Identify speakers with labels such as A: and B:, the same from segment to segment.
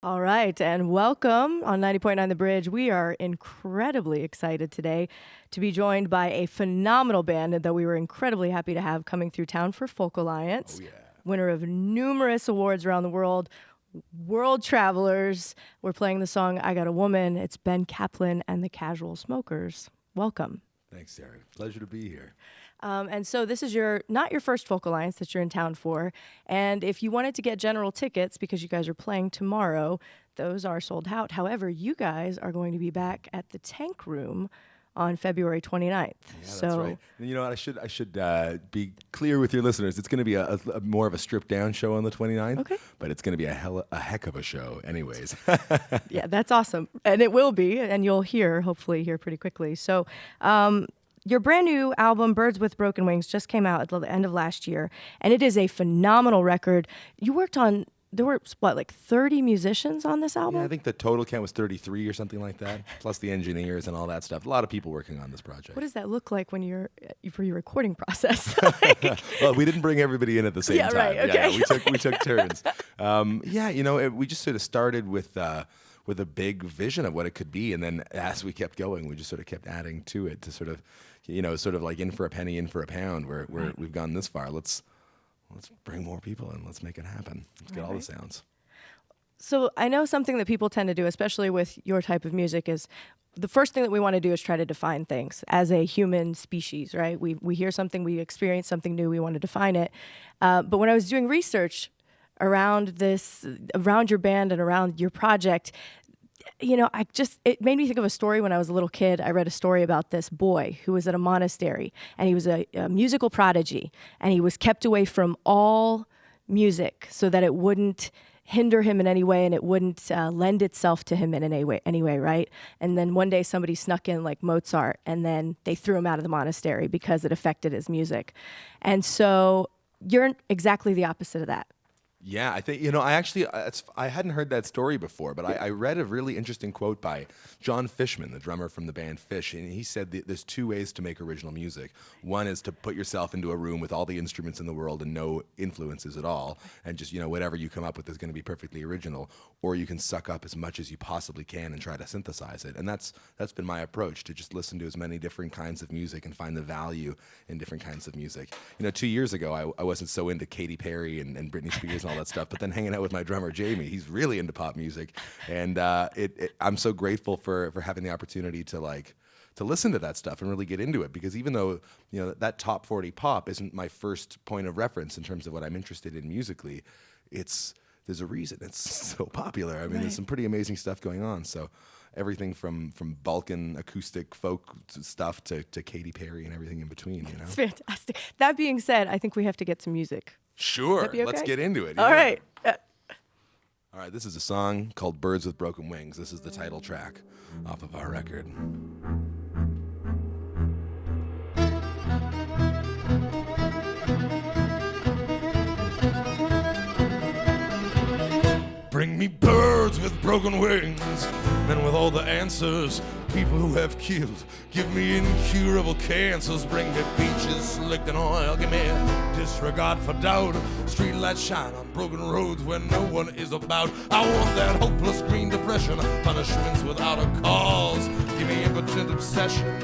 A: All right, and welcome on 90.9 The Bridge. We are incredibly excited today to be joined by a phenomenal band that we were incredibly happy to have coming through town for Folk Alliance.
B: Oh, yeah.
A: Winner of numerous awards around the world, world travelers. We're playing the song I Got a Woman. It's Ben Caplan and the Casual Smokers. Welcome.
B: Thanks, Sarah. Pleasure to be here.
A: And so this is not your first Folk Alliance that you're in town for. And if you wanted to get general tickets, because you guys are playing tomorrow, those are sold out. However, you guys are going to be back at the Tank Room on February 29th.
B: Yeah, that's right. And you know what? I should be clear with your listeners. It's going to be a more of a stripped down show on the 29th.
A: Okay.
B: But it's going to be a heck of a show anyways.
A: Yeah, that's awesome. And it will be, and you'll hopefully hear pretty quickly. So, your brand new album, Birds with Broken Wings, just came out at the end of last year, and it is a phenomenal record. There were, 30 musicians on this album?
B: Yeah, I think the total count was 33 or something like that, plus the engineers and all that stuff. A lot of people working on this project.
A: What does that look like when for your recording process?
B: Well, we didn't bring everybody in at the same time.
A: Right, okay.
B: Yeah, we took turns. We just sort of started with a big vision of what it could be, and then as we kept going, we just sort of kept adding to it to sort of like in for a penny, in for a pound. We've gone this far. Let's bring more people in. Let's make it happen. Let's get all the sounds.
A: So I know something that people tend to do, especially with your type of music, is the first thing that we want to do is try to define things as a human species, right? We hear something, we experience something new, we want to define it. But when I was doing research around your band and around your project, it made me think of a story when I was a little kid. I read a story about this boy who was at a monastery, and he was a musical prodigy, and he was kept away from all music so that it wouldn't hinder him in any way, and it wouldn't lend itself to him in any way, right? And then one day somebody snuck in like Mozart, and then they threw him out of the monastery because it affected his music. And so you're exactly the opposite of that.
B: Yeah, I think, I hadn't heard that story before, but I read a really interesting quote by John Fishman, the drummer from the band Fish, and he said that there's two ways to make original music. One is to put yourself into a room with all the instruments in the world and no influences at all, and just, whatever you come up with is going to be perfectly original, or you can suck up as much as you possibly can and try to synthesize it. And that's been my approach, to just listen to as many different kinds of music and find the value in different kinds of music. 2 years ago, I wasn't so into Katy Perry and Britney Spears and all that stuff, but then hanging out with my drummer Jamie, he's really into pop music, and I'm so grateful for having the opportunity to listen to that stuff and really get into it, because even though that top 40 pop isn't my first point of reference in terms of what I'm interested in musically, there's a reason it's so popular. I mean, There's some pretty amazing stuff going on. So everything from Balkan acoustic folk stuff to Katy Perry and everything in between.
A: It's fantastic. That being said, I think we have to get some music.
B: Sure.
A: Okay?
B: Let's get into it.
A: All right.
B: All right, this is a song called Birds with Broken Wings. This is the title track off of our record. Bring me birds with broken wings, men with all the answers, people who have killed. Give me incurable cancers, bring me beaches slicked in oil. Give me disregard for doubt, streetlights shine on broken roads where no one is about. I want that hopeless green depression, punishments without a cause. Give me impotent obsession,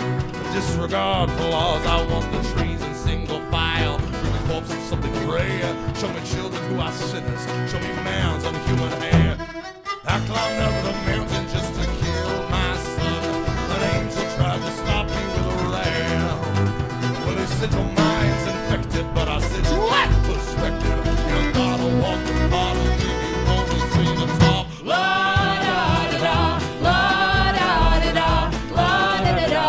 B: disregard for laws. I want the trees in single file, bring the corpse of something gray. Show me children who are sinners, show me mounds of human hair. I climbed up the mountain just to kill my son. An angel tried to stop me with a ram. Well, he said your mind's infected, but I said you lack perspective. You gotta walk the bottom if you want to see the top. La da da da, la da da da, la da da da,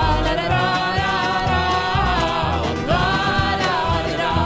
B: la da da da.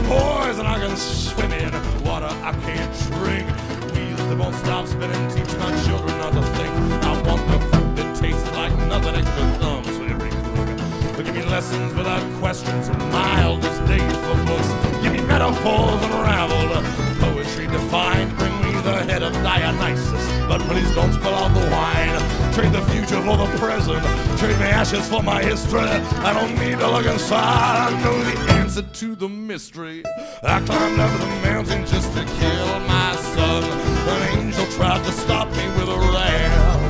B: Poison I can swim in, water I can't drink. Wheels that won't stop spinning, teach my children not to think. I want the food that tastes like nothing extra thumbs. So everything. But give me lessons without questions and mildest days for books. Give me metaphors unraveled, poetry defined. Bring me the head of Dionysus, but please don't spill out the wine. Trade the future for the present. Trade my ashes for my history. I don't need to look inside. I know the answer to the mystery. I climbed up the mountain just to kill my son. An angel tried to stop me with a ram.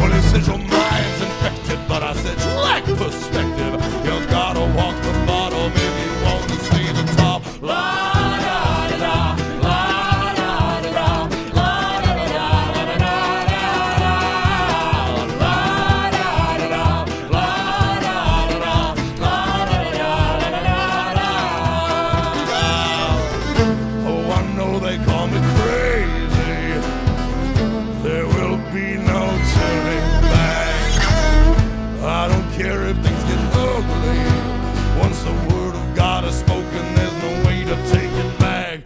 B: Well, he said your mind's infected, but I said you lack perspective. You gotta walk the bottom if you want to see the top. La da da da, la da da da, la da da da da da, la da da da, la da da da, la da da da da. Oh, I know they call me crazy. There will be no turning back. I don't care if things get ugly. Once the word of God is spoken, there's no way to take it back.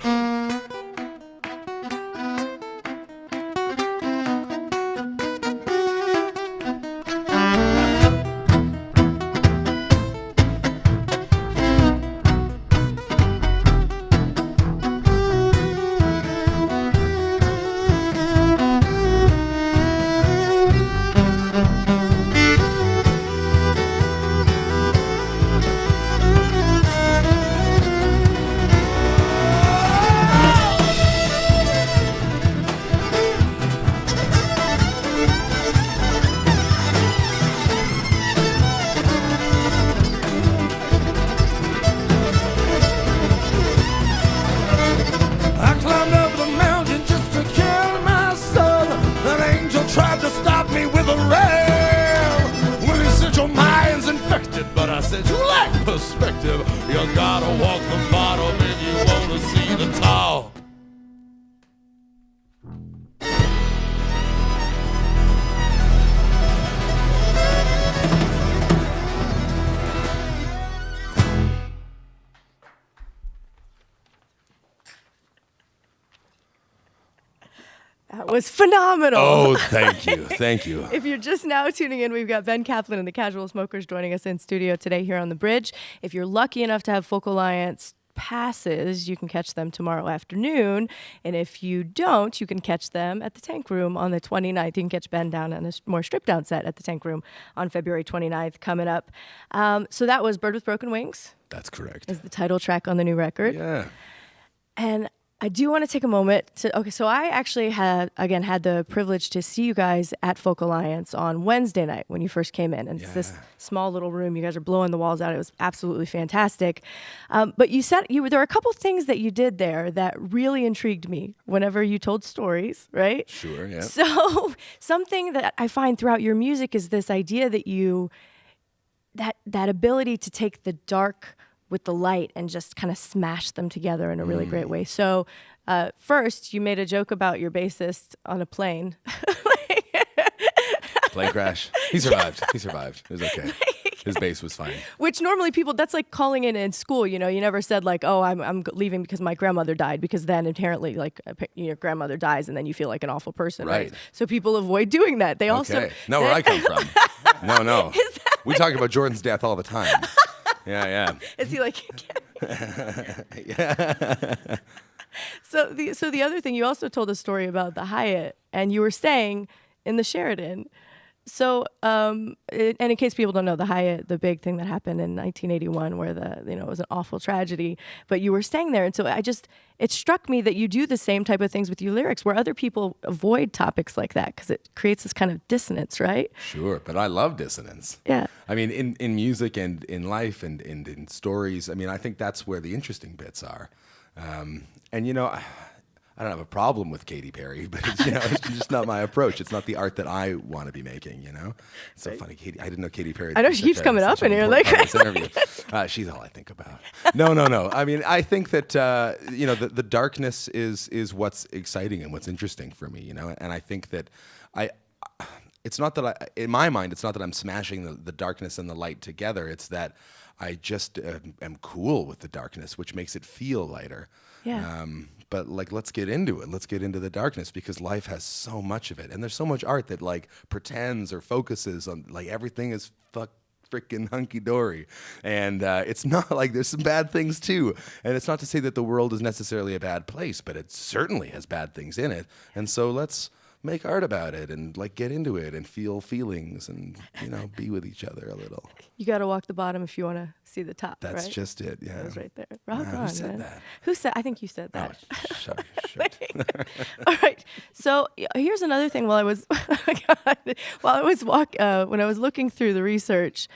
B: You gotta walk the bottom if you wanna see the top.
A: That was phenomenal.
B: Oh, thank you. Thank you.
A: If you're just now tuning in, we've got Ben Caplan and the Casual Smokers joining us in studio today here on the Bridge. If you're lucky enough to have Folk Alliance passes, you can catch them tomorrow afternoon. And if you don't, you can catch them at the Tank Room on the 29th. You can catch Ben down on a more stripped down set at the Tank Room on February 29th coming up. So that was Bird with Broken Wings.
B: That's correct.
A: Is the title track on the new record.
B: Yeah.
A: And I do want to take a moment to, so I actually had the privilege to see you guys at Folk Alliance on Wednesday night when you first came in. And it's this small little room. You guys are blowing the walls out. It was absolutely fantastic. But you said there were a couple things that you did there that really intrigued me whenever you told stories, right?
B: Sure, yeah.
A: So something that I find throughout your music is this idea that that ability to take the dark with the light and just kind of smash them together in a really great way. So first, you made a joke about your bassist on a plane.
B: Plane crash. He survived. He survived. It was okay. His bass was fine.
A: Which normally that's like calling in school. You know, you never said like, oh, I'm leaving because my grandmother died, because then inherently like your grandmother dies and then you feel like an awful person. Right. So people avoid doing that. They also
B: know where I come from. No. We talk about Jordan's death all the time. Yeah.
A: Is he like?
B: Yeah.
A: So the other thing, you also told a story about the Hyatt, and you were staying in the Sheraton. So, and in case people don't know, the Hyatt, the big thing that happened in 1981, where it was an awful tragedy, but you were staying there. And so it struck me that you do the same type of things with your lyrics, where other people avoid topics like that because it creates this kind of dissonance, right?
B: Sure, but I love dissonance.
A: Yeah.
B: I mean, in music and in life and in stories, I mean, I think that's where the interesting bits are. And, I don't have a problem with Katy Perry, but it's just not my approach. It's not the art that I want to be making. It's so funny. I didn't know Katy Perry.
A: I know she keeps coming up in here like
B: this interview. She's all I think about. No. I mean, I think that the darkness is what's exciting and what's interesting for me. And I think that it's not that in my mind, it's not that I'm smashing the darkness and the light together. It's that I just am cool with the darkness, which makes it feel lighter.
A: Yeah.
B: But let's get into it. Let's get into the darkness, because life has so much of it, and there's so much art that pretends or focuses on everything is freaking hunky dory, and it's not. There's some bad things too, and it's not to say that the world is necessarily a bad place, but it certainly has bad things in it. And so let's make art about it and like get into it and feel feelings and, be with each other a little.
A: You got to walk the bottom if you want to see the top,
B: That's
A: right?
B: just it, yeah.
A: That was right there. Rock
B: Wow,
A: on,
B: who said
A: man.
B: that?
A: Who said? I think you said that.
B: Oh, sorry. Shit.
A: All right. So here's another thing. When I was when I was looking through the research,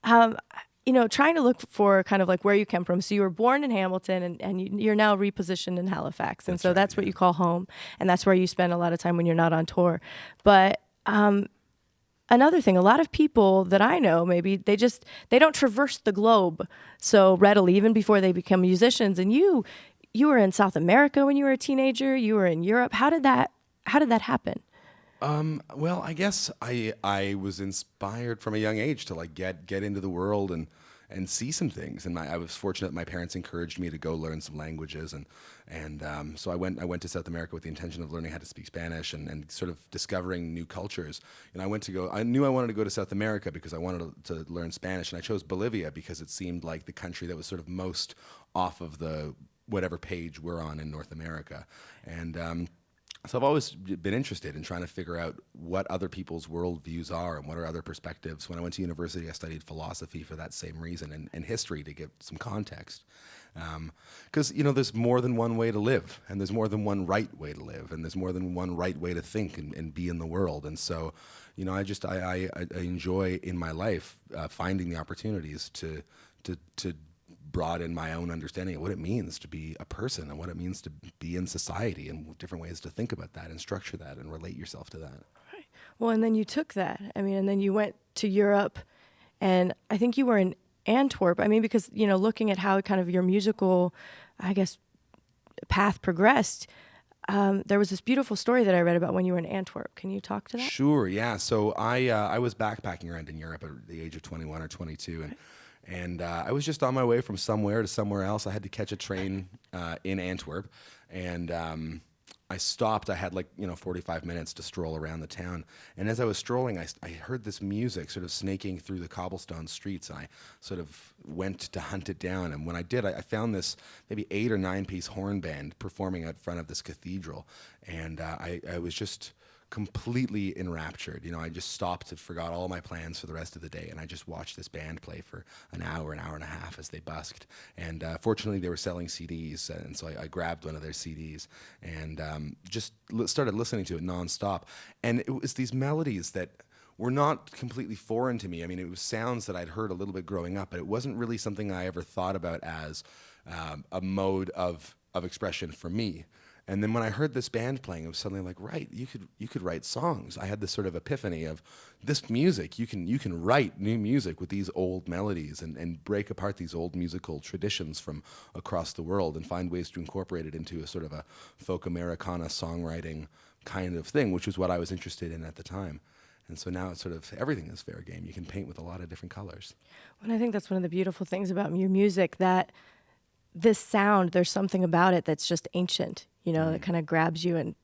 A: trying to look for kind of like where you come from. So you were born in Hamilton, and you're now repositioned in Halifax, and so that's what you call home, and that's where you spend a lot of time when you're not on tour. But another thing, a lot of people that I know, maybe they don't traverse the globe so readily, even before they become musicians. And you were in South America when you were a teenager. You were in Europe. How did that happen?
B: Well, I guess I was inspired from a young age to like get into the world and see some things. And I was fortunate my parents encouraged me to go learn some languages. And so I went to South America with the intention of learning how to speak Spanish and sort of discovering new cultures. And I knew I wanted to go to South America because I wanted to learn Spanish. And I chose Bolivia because it seemed like the country that was sort of most off of the whatever page we're on in North America. And so I've always been interested in trying to figure out what other people's worldviews are and what are other perspectives. When I went to university, I studied philosophy for that same reason and history to give some context. Because, there's more than one way to live, and there's more than one right way to live, and there's more than one right way to think and be in the world. And so, I enjoy in my life finding the opportunities to broaden my own understanding of what it means to be a person and what it means to be in society and different ways to think about that and structure that and relate yourself to that.
A: Right. Well, and then you took that. And then you went to Europe, and I think you were in Antwerp. Because, looking at how kind of your musical, I guess, path progressed, there was this beautiful story that I read about when you were in Antwerp. Can you talk to that?
B: Sure, yeah. So I was backpacking around in Europe at the age of 21 or 22, and I was just on my way from somewhere to somewhere else. I had to catch a train in Antwerp, and I stopped. I had 45 minutes to stroll around the town. And as I was strolling, I heard this music sort of snaking through the cobblestone streets, and I sort of went to hunt it down. And when I did, I found this maybe 8 or 9 piece horn band performing out front of this cathedral. And I was just completely enraptured. I just stopped and forgot all my plans for the rest of the day, and I just watched this band play for an hour and a half as they busked. And fortunately, they were selling CDs, and so I grabbed one of their CDs and just started listening to it nonstop. And it was these melodies that were not completely foreign to me. It was sounds that I'd heard a little bit growing up, but it wasn't really something I ever thought about as a mode of expression for me. And then when I heard this band playing, it was suddenly like, right, you could write songs. I had this sort of epiphany of this music. You can write new music with these old melodies and break apart these old musical traditions from across the world and find ways to incorporate it into a sort of a folk Americana songwriting kind of thing, which was what I was interested in at the time. And so now it's sort of everything is fair game. You can paint with a lot of different colors.
A: Well, I think that's one of the beautiful things about your music, that this sound, there's something about it that's just ancient, that kind of grabs you and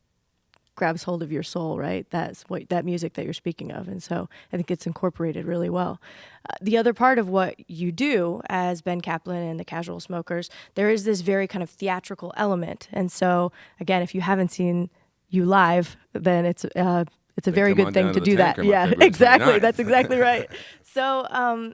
A: grabs hold of your soul, right? That's what that music that you're speaking of. And so I think it's incorporated really well. The other part of what you do as Ben Caplan and the Casual Smokers, there is this very kind of theatrical element. And so again, if you haven't seen you live, then it's a very good thing to do that. Yeah, exactly. That's exactly right. So,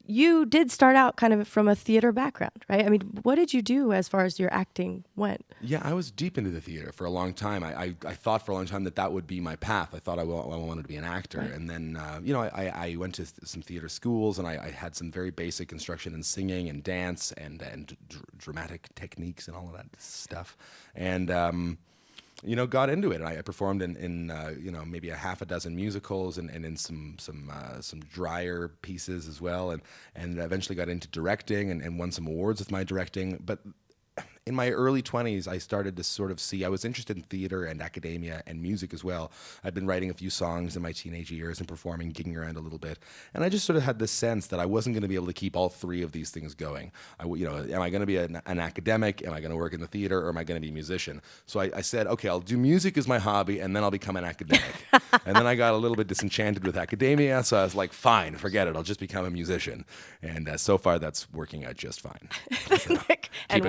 A: you did start out kind of from a theater background, right? What did you do as far as your acting went?
B: Yeah, I was deep into the theater for a long time. I thought for a long time that would be my path. I thought I wanted to be an actor. Right. And then, I went to some theater schools, and I had some very basic instruction in singing and dance and dramatic techniques and all of that stuff. And got into it. And I performed in maybe a half a dozen musicals and in some drier pieces as well, and eventually got into directing and won some awards with my directing. But in my early 20s, I started to sort of see, I was interested in theater and academia and music as well. I'd been writing a few songs in my teenage years and performing, gigging around a little bit. And I just sort of had this sense that I wasn't going to be able to keep all three of these things going. Am I going to be an academic? Am I going to work in the theater? Or am I going to be a musician? So I said, okay, I'll do music as my hobby, and then I'll become an academic. And then I got a little bit disenchanted with academia, so I was like, fine, forget it. I'll just become a musician. And so far, that's working out just fine. So
A: and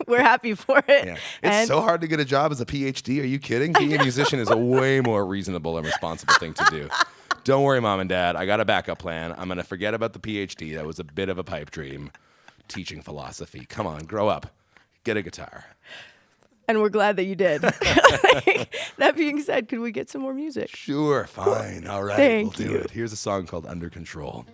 A: we're we're happy for it.
B: Yeah. It's
A: And
B: so hard to get a job as a PhD. Are you kidding? Being a musician is a way more reasonable and responsible thing to do. Don't worry, Mom and Dad. I got a backup plan. I'm going to forget about the PhD. That was a bit of a pipe dream. Teaching philosophy. Come on, grow up. Get a guitar.
A: and we're glad that you did. That being said, could we get some more music?
B: Sure, fine. All right,
A: Thank
B: we'll do
A: you.
B: it. Here's a song called Under Control.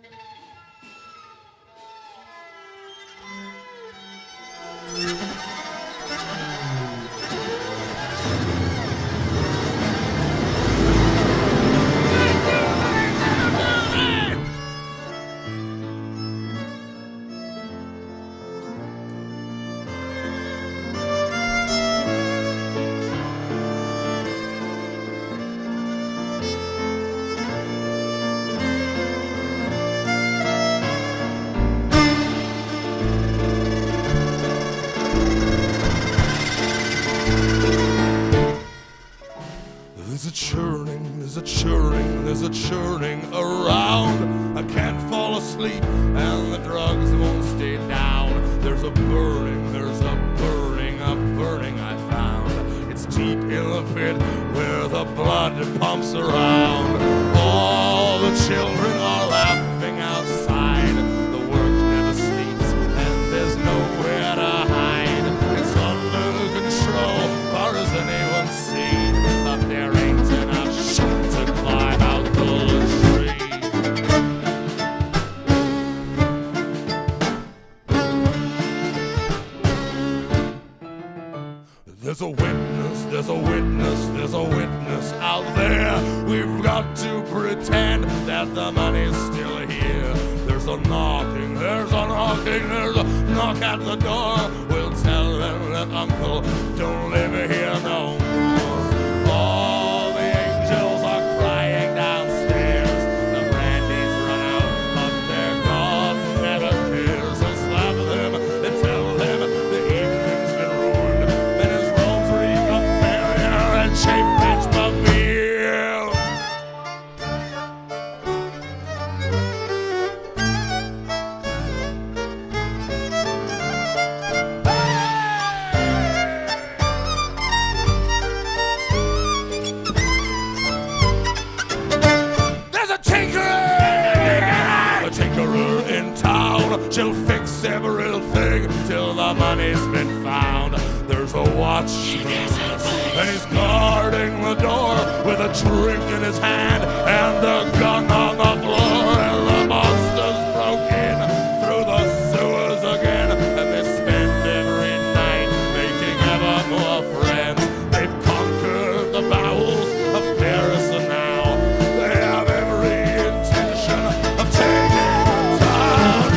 B: There's a churning around. I can't fall asleep and the drugs won't stay down. There's a burning I found. It's deep in the pit where the blood pumps around. All the children are laughing outside. The work never sleeps and there's nowhere to hide. It's under control, far as anyone's seen. But there ain't enough shit to climb out the tree. There's a witness out there. We've got to pretend that the money's still here. There's a knocking, there's a knock at the door. We'll tell them that Uncle don't live here no more. All the angels are crying downstairs. The brandy's run out, but their God never cares. So slap them and tell them the evening's been ruined, and his room's reek of failure and cheap bitch beer. There's a tinkerer in town. She'll fix everything till the money's been found. There's a watchman, and he's guarding the door with a drink in his hand and a gun on the floor. And the monsters broke in through the sewers again, and they spend every night making ever more friends. They've conquered the bowels of Paris, and now they have every intention of taking the town.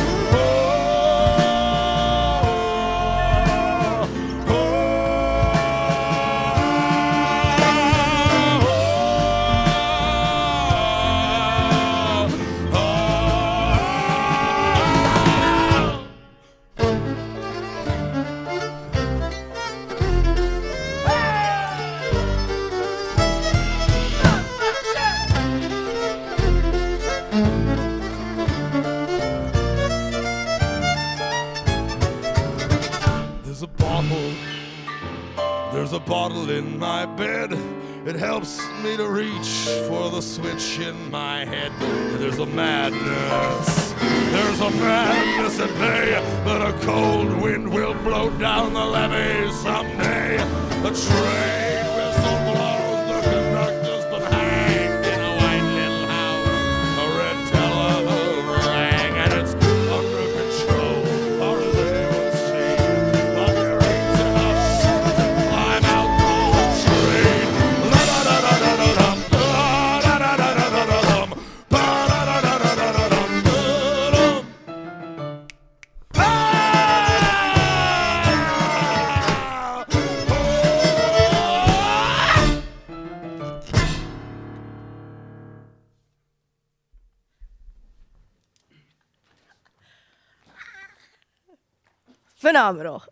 B: There's a bottle in my bed. It helps me to reach for the switch in my head. There's a madness at bay, but a cold wind will blow down the levee someday. The train whistle blows, the conductor's been hanged in a white little house. A red telephone rang, and it's under control, far as anyone's seen. But there ain't enough shit to climb out the train. La-da-da-da-da-da-dum, la-da-da-da-da-da-dum, ba-da-da-da-da-da-dum,
A: Phenomenal.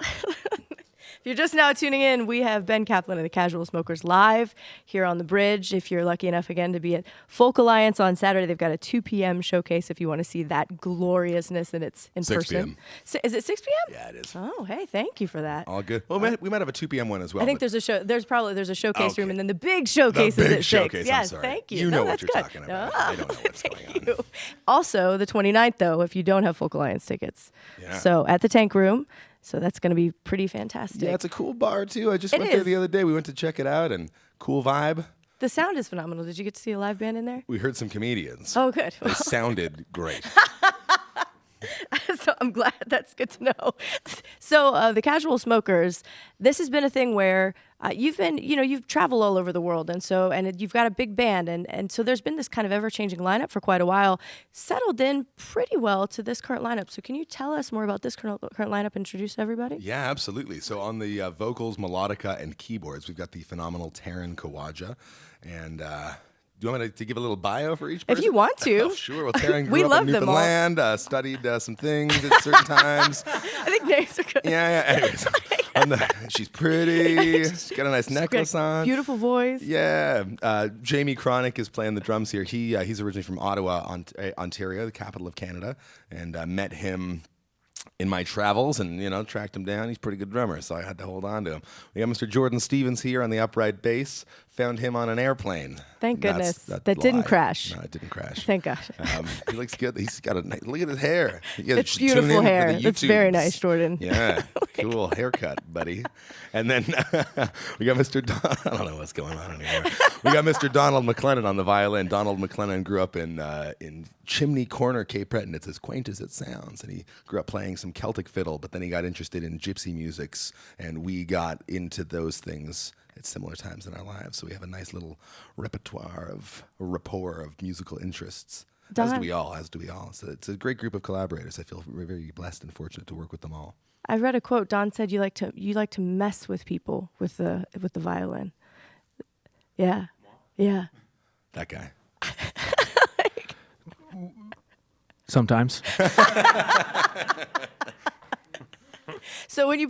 A: If you're just now tuning in, we have Ben Caplan and the Casual Smokers live here on the bridge. If you're lucky enough again to be at Folk Alliance on Saturday, they've got a 2 p.m. showcase if you want to see that gloriousness and it's in
B: 6
A: person.
B: p.m.
A: Is it 6 p.m.?
B: Yeah, it is.
A: Oh, hey, thank you for that.
B: All good. Well, we might have a 2 p.m. one as well.
A: I think there's a show. There's a showcase room, and then the big showcase
B: the
A: is
B: big
A: at
B: showcase,
A: 6. Yes,
B: I'm sorry.
A: thank you.
B: You
A: No,
B: know what
A: that's
B: you're
A: good.
B: talking about. I don't know what's going on.
A: You. Also, the 29th, though, if you don't have Folk Alliance tickets.
B: Yeah.
A: So at the Tank Room. So that's going to be pretty fantastic.
B: Yeah, it's a cool bar, too. I just went there the other day. We went to check it out, and cool vibe.
A: The sound is phenomenal. Did you get to see a live band in there?
B: We heard some comedians.
A: Oh, good.
B: They sounded great.
A: So I'm glad. That's good to know. So the Casual Smokers, this has been a thing where you've traveled all over the world, and you've got a big band, and so there's been this kind of ever-changing lineup for quite a while, settled in pretty well to this current lineup. So can you tell us more about this current lineup, introduce everybody?
B: Yeah, absolutely. So on the vocals, melodica, and keyboards, we've got the phenomenal Taryn Kawaja, and do you want me to give a little bio for each person?
A: If you want to.
B: Oh, sure. Well, Taryn
A: We
B: grew up
A: love
B: in
A: them all.
B: Newfoundland, studied some things at certain times.
A: I think names are good.
B: Yeah. Anyways, she's pretty. She's got a nice necklace on.
A: Beautiful voice.
B: Yeah. Jamie Cronick is playing the drums here. He's originally from Ottawa, Ontario, the capital of Canada, and met him in my travels and, tracked him down. He's a pretty good drummer, so I had to hold on to him. We got Mr. Jordan Stevens here on the upright bass. Found him on an airplane.
A: Thank goodness.
B: That's
A: that didn't
B: lie.
A: crash.
B: No, it didn't crash.
A: Thank God.
B: He looks good. He's got a nice, look at his hair.
A: It's beautiful hair. It's very nice, Jordan.
B: Yeah, cool haircut, buddy. And then we got Mr. I don't know what's going on anymore. We got Mr. Donald McLennan on the violin. Donald McLennan grew up in Chimney Corner, Cape Breton. It's as quaint as it sounds. And he grew up playing some Celtic fiddle, but then he got interested in gypsy musics, and we got into those things at similar times in our lives. So we have a nice little rapport of musical interests. As do we all. So it's a great group of collaborators. I feel very blessed and fortunate to work with them all.
A: I read a quote. Don said you like to mess with people with the violin. Yeah. Yeah.
B: That guy.
C: Sometimes.
A: So when he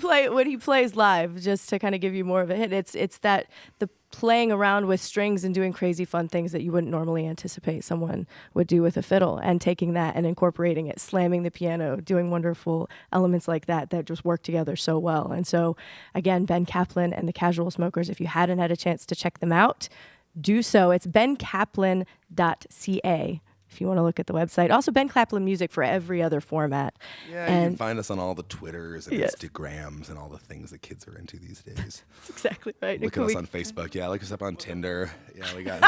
A: plays live, just to kind of give you more of a hint, it's that the playing around with strings and doing crazy fun things that you wouldn't normally anticipate someone would do with a fiddle, and taking that and incorporating it, slamming the piano, doing wonderful elements like that just work together so well. And so again, Ben Caplan and the Casual Smokers, if you hadn't had a chance to check them out, do so. It's bencaplan.ca. If you want to look at the website. Also, Ben Caplan music for every other format.
B: Yeah, you can find us on all the Twitters and
A: Yes.
B: Instagrams and all the things that kids are into these days.
A: That's exactly right.
B: Look at us on Facebook. Yeah, look us up on Tinder. Yeah, we got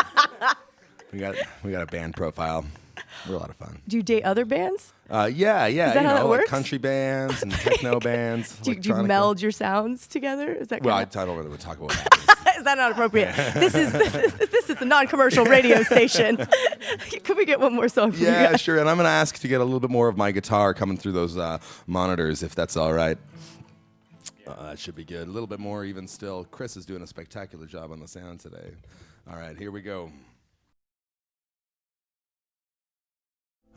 B: a band profile. We're a lot of fun.
A: Do you date other bands?
B: Yeah.
A: Is that how that
B: like
A: works?
B: country bands and techno bands.
A: Do you
B: electronica.
A: meld your sounds together? Is that
B: Well, I
A: kinda-
B: don't really talk about that.
A: Is that not appropriate? This is a non-commercial radio station. Could we get one more song from you
B: Yeah,
A: guys?
B: sure. And I'm going to ask to get a little bit more of my guitar coming through those monitors, if that's all right. That should be good. A little bit more even still. Chris is doing a spectacular job on the sound today. All right, here we go.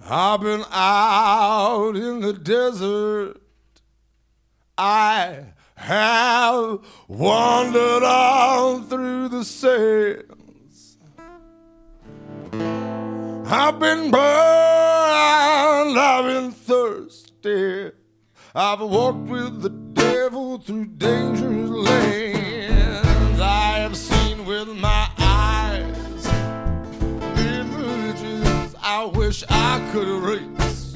B: I've been out in the desert. I have wandered on through the sands. I've been burned, I've been thirsty. I've walked with the devil through dangerous lands. I have seen with my eyes images I wish I could erase.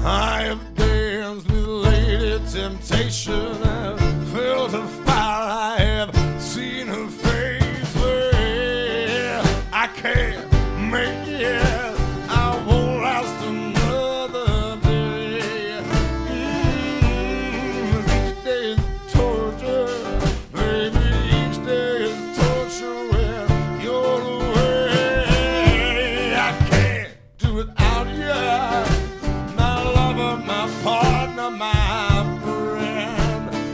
B: I have danced with Lady Temptation. I've felt her fire. I have seen her face. Well, I can't make it. I won't last another day. Each day is torture, baby. Each day is torture when you're away. I can't do without you, my lover, my partner, my friend.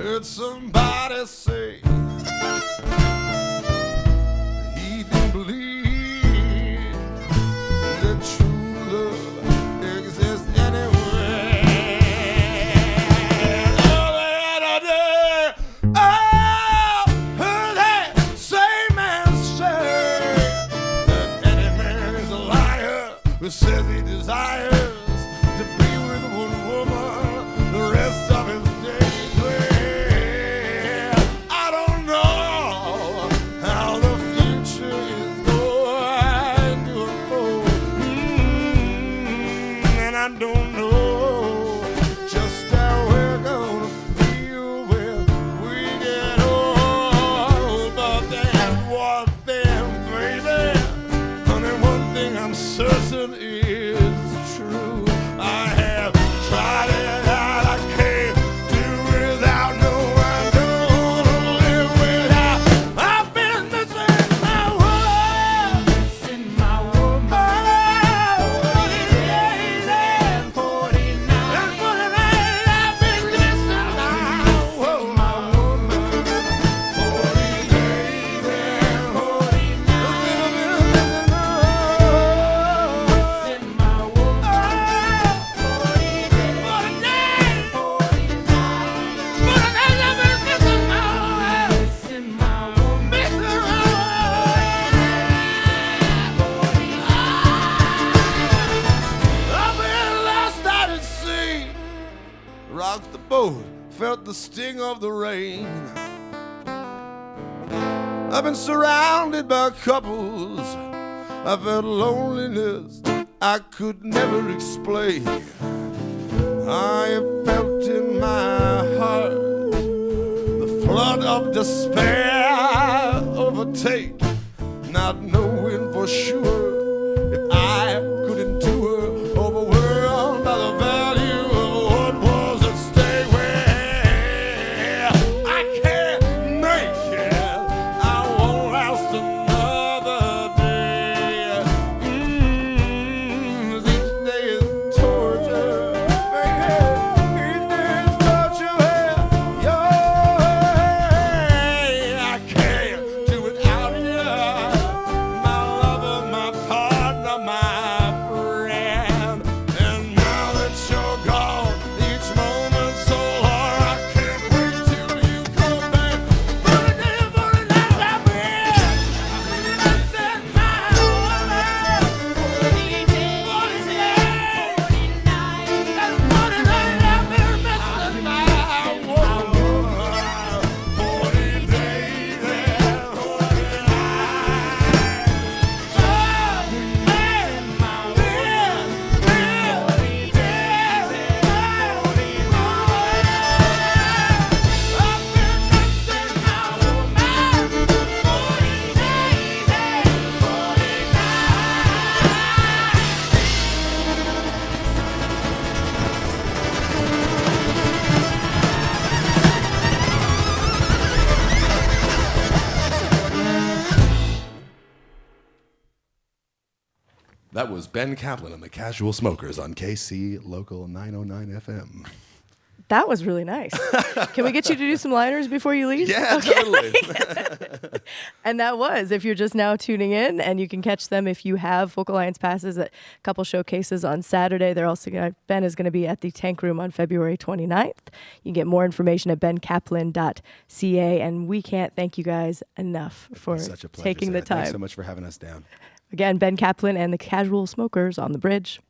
D: heard somebody say he didn't believe that true love exists anywhere. Oh, heard that same man say that any man is a liar who says he desires to be with one woman the rest of his days. Well, I don't know how the future is going to unfold, and I don't know just how we're gonna feel when we get old. But there's one thing, baby, honey, one thing I'm certain is true. I have tried it out, I can't do without, no, I don't live without. I've been missing my woman, missing my woman. Oh, 40 days and 40 nights. And 40 nights I've been missing my woman. 40 days and 40 nights. Missing my woman. 40 days, 40 nights. 40 nights I've been missing my woman. Missing my woman. Missing my woman. I've been lost out at sea, rocked the boat, felt the sting of the rain. I've been surrounded by couples, I felt loneliness I could never explain. I have felt in my heart the flood of despair overtake, not knowing for sure if I could endure, overwhelmed by the value of what was at stake. Well, I can't make it, I won't last another day. Each day is torture, baby. Each day is torture. I can't do without you, my lover, my partner, my friend. And now that you're gone, each moment's so hard, I can't wait till you come back. 40 days, 40 nights I've been missing my woman. 40 days, 40 nights, and 40 nights I've been missing my woman. 40 days and 40
B: That was Ben Caplan and the Casual Smokers on KC Local 909 FM.
A: That was really nice. Can we get you to do some liners before you leave?
B: Yeah, totally.
A: And that was, if you're just now tuning in, and you can catch them if you have Folk Alliance passes at a couple showcases on Saturday. They're also Ben is going to be at the Tank Room on February 29th. You can get more information at bencaplan.ca, and we can't thank you guys enough for
B: Such a pleasure,
A: taking the
B: Sarah.
A: time.
B: Thanks so much for having us down.
A: Again, Ben Caplan and the Casual Smokers on the Bridge.